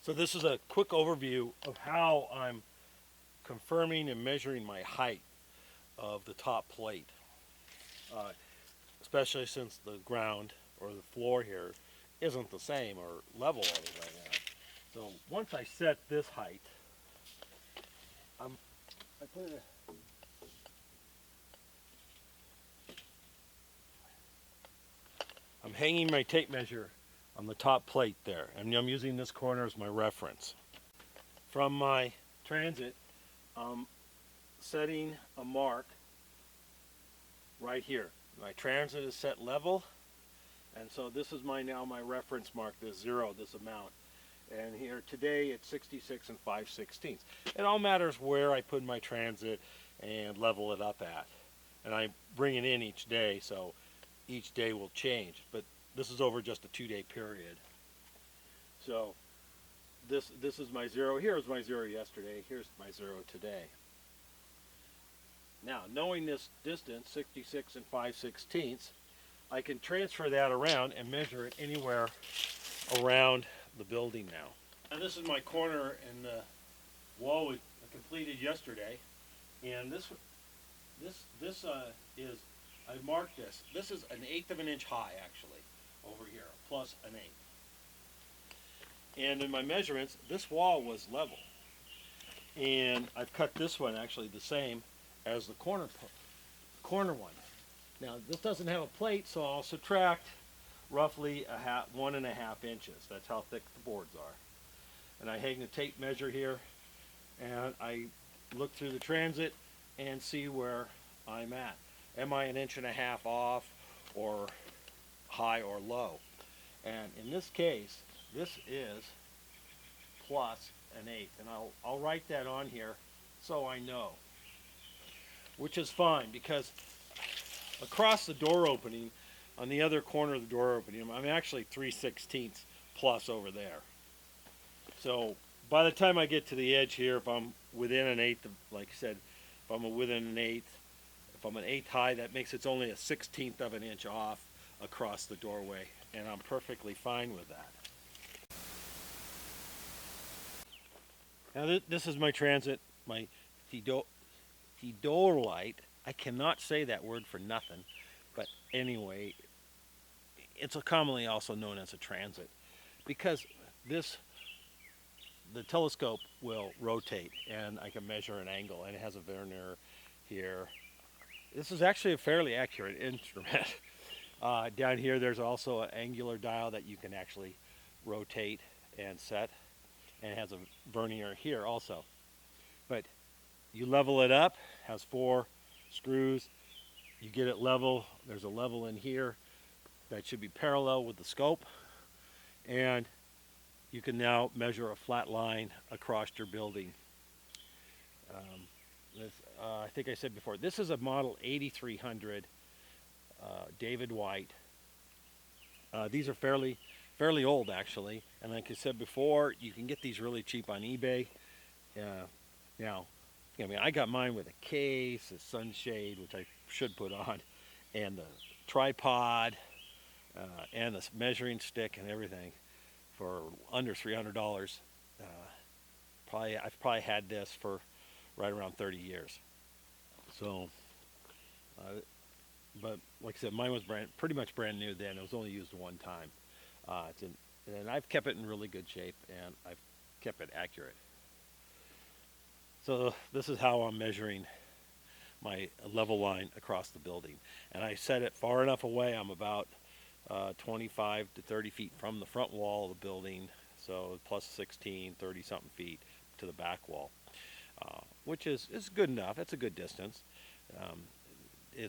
So this is a quick overview of how I'm confirming and measuring my height of the top plate, especially since the ground or the floor here isn't the same or level all the way now. So once I set this height, I'm hanging my tape measure on the top plate there, and I'm using this corner as my reference. From my transit, I'm setting a mark right here. My transit is set level, and so this is now my reference mark, this zero, this amount. And here today it's 66 and 5/16. It all matters where I put my transit and level it up at. And I bring it in each day, so each day will change. But this is over just a 2-day period. So this is my zero. Here's my zero yesterday. Here's my zero today. Now, knowing this distance, 66 and 5/16, I can transfer that around and measure it anywhere around the building now. And this is my corner, and the wall was completed yesterday. And this is, I marked this. This is 1/8 of an inch high, actually, over here, plus 1/8. And in my measurements, this wall was level. And I've cut this one actually the same as the corner one. Now this doesn't have a plate, so I'll subtract roughly 1.5 inches. That's how thick the boards are. And I hang the tape measure here, and I look through the transit and see where I'm at. Am I 1.5 inches off, or high or low? And in this case, this is plus 1/8, and I'll write that on here so I know. Which is fine, because across the door opening, on the other corner of the door opening, I'm actually 3/16 plus over there. So by the time I get to the edge here, if I'm within 1/8, like I said, if I'm within 1/8, if I'm 1/8 high, that makes it's only 1/16 of an inch off across the doorway, and I'm perfectly fine with that. Now this is my transit, my theodolite. I cannot say that word for nothing, but anyway, it's commonly also known as a transit, because the telescope will rotate, and I can measure an angle, and it has a vernier here. This is actually a fairly accurate instrument. Down here there's also an angular dial that you can actually rotate and set, and it has a vernier here also. But you level it up, has 4 screws, you get it level. There's a level in here that should be parallel with the scope, and you can now measure a flat line across your building. I think I said before, this is a model 8300 David White. These are fairly old, actually, and like I said before, you can get these really cheap on eBay. Now, I mean, I got mine with a case, a sunshade, which I should put on, and the tripod, and the measuring stick and everything for under $300. I've probably had this for right around 30 years. So, but like I said, mine was pretty much brand new then. It was only used one time. And I've kept it in really good shape, and I've kept it accurate. So this is how I'm measuring my level line across the building. And I set it far enough away. I'm about 25 to 30 feet from the front wall of the building, so plus 16, 30-something feet to the back wall, which is good enough. It's a good distance.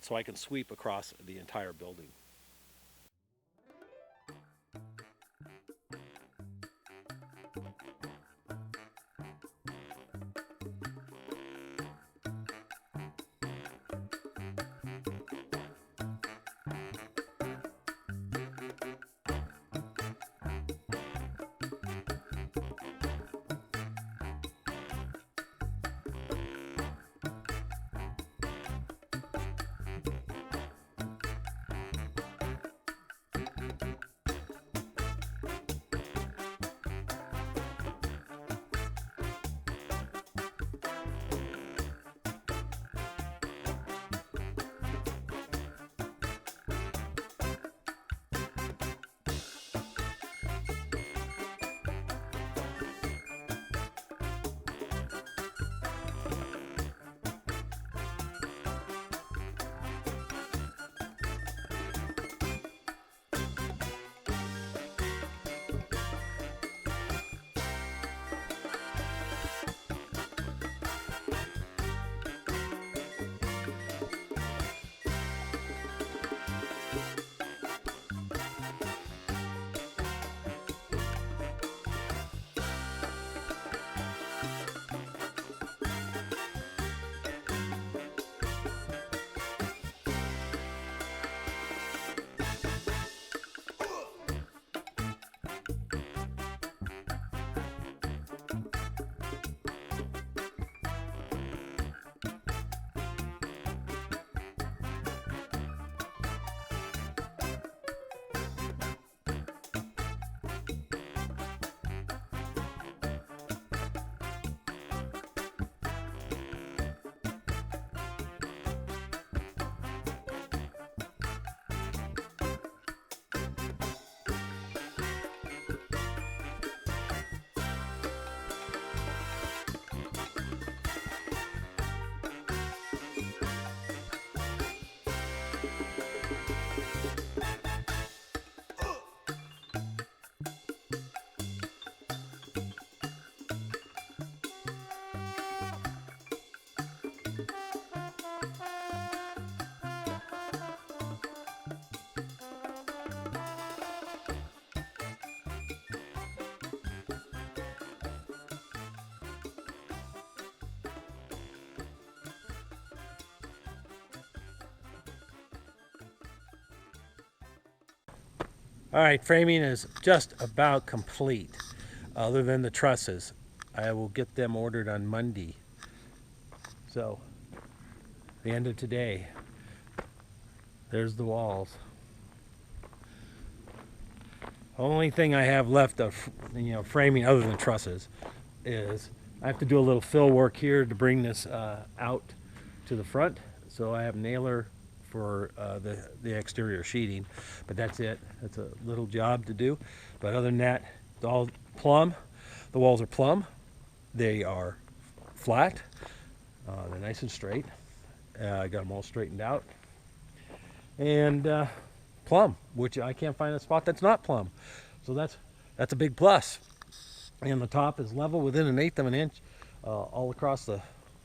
So I can sweep across the entire building. All right, framing is just about complete, other than the trusses. I will get them ordered on Monday. So, the end of today. There's the walls. Only thing I have left of framing other than trusses is I have to do a little fill work here to bring this out to the front. So I have nailer for the exterior sheeting, but that's it. That's a little job to do. But other than that, it's all plumb. The walls are plumb. They are flat. They're nice and straight. I got them all straightened out. And plumb, which I can't find a spot that's not plumb. So that's a big plus. And the top is level within 1/8 of an inch all across the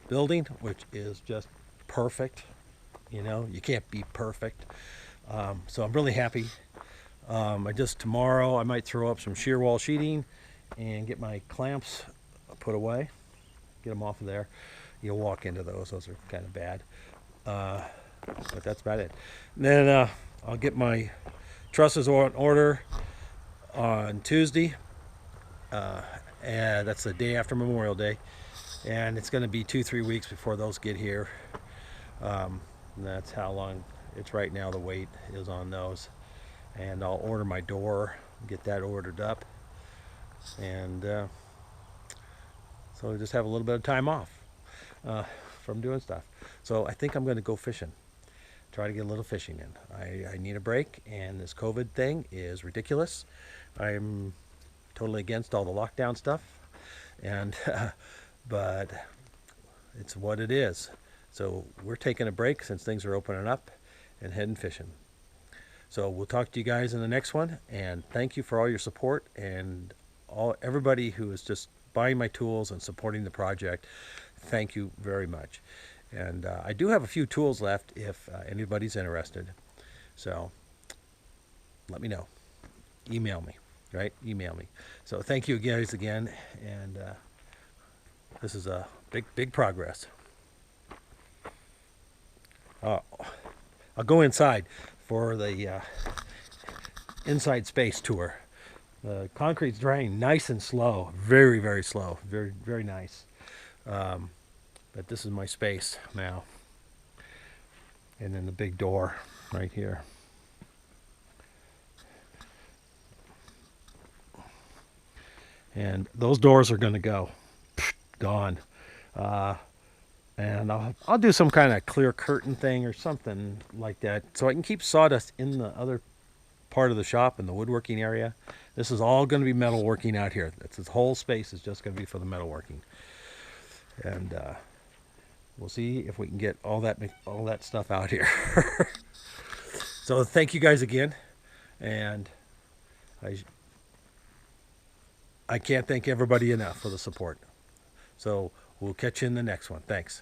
building, which is just perfect. You can't be perfect. So I'm really happy. Tomorrow I might throw up some shear wall sheeting and get my clamps put away, get them off of there. You'll walk into those are kind of bad. But that's about it. And then I'll get my trusses on order on Tuesday. And that's the day after Memorial Day. And it's going to be 2-3 weeks before those get here. And that's how long it's right now. The wait is on those. And I'll order my door, get that ordered up. And so I just have a little bit of time off from doing stuff. So I think I'm going to go fishing. Try to get a little fishing in. I need a break, and this COVID thing is ridiculous. I'm totally against all the lockdown stuff, and but it's what it is. So we're taking a break since things are opening up and heading fishing. So we'll talk to you guys in the next one, and thank you for all your support and everybody who is just buying my tools and supporting the project. Thank you very much. And I do have a few tools left if anybody's interested. So let me know. Email me, right? Email me. So thank you guys again. And this is a big progress. I'll go inside for the inside space tour. The concrete's drying nice and slow. Very, very slow. Very, very nice. But this is my space now. And then the big door right here. And those doors are going to go. Gone. And I'll do some kind of clear curtain thing or something like that so I can keep sawdust in the other part of the shop in the woodworking area. This is all going to be metalworking out here. This whole space is just going to be for the metalworking. And we'll see if we can get all that stuff out here. So thank you guys again, and I can't thank everybody enough for the support. So we'll catch you in the next one. Thanks.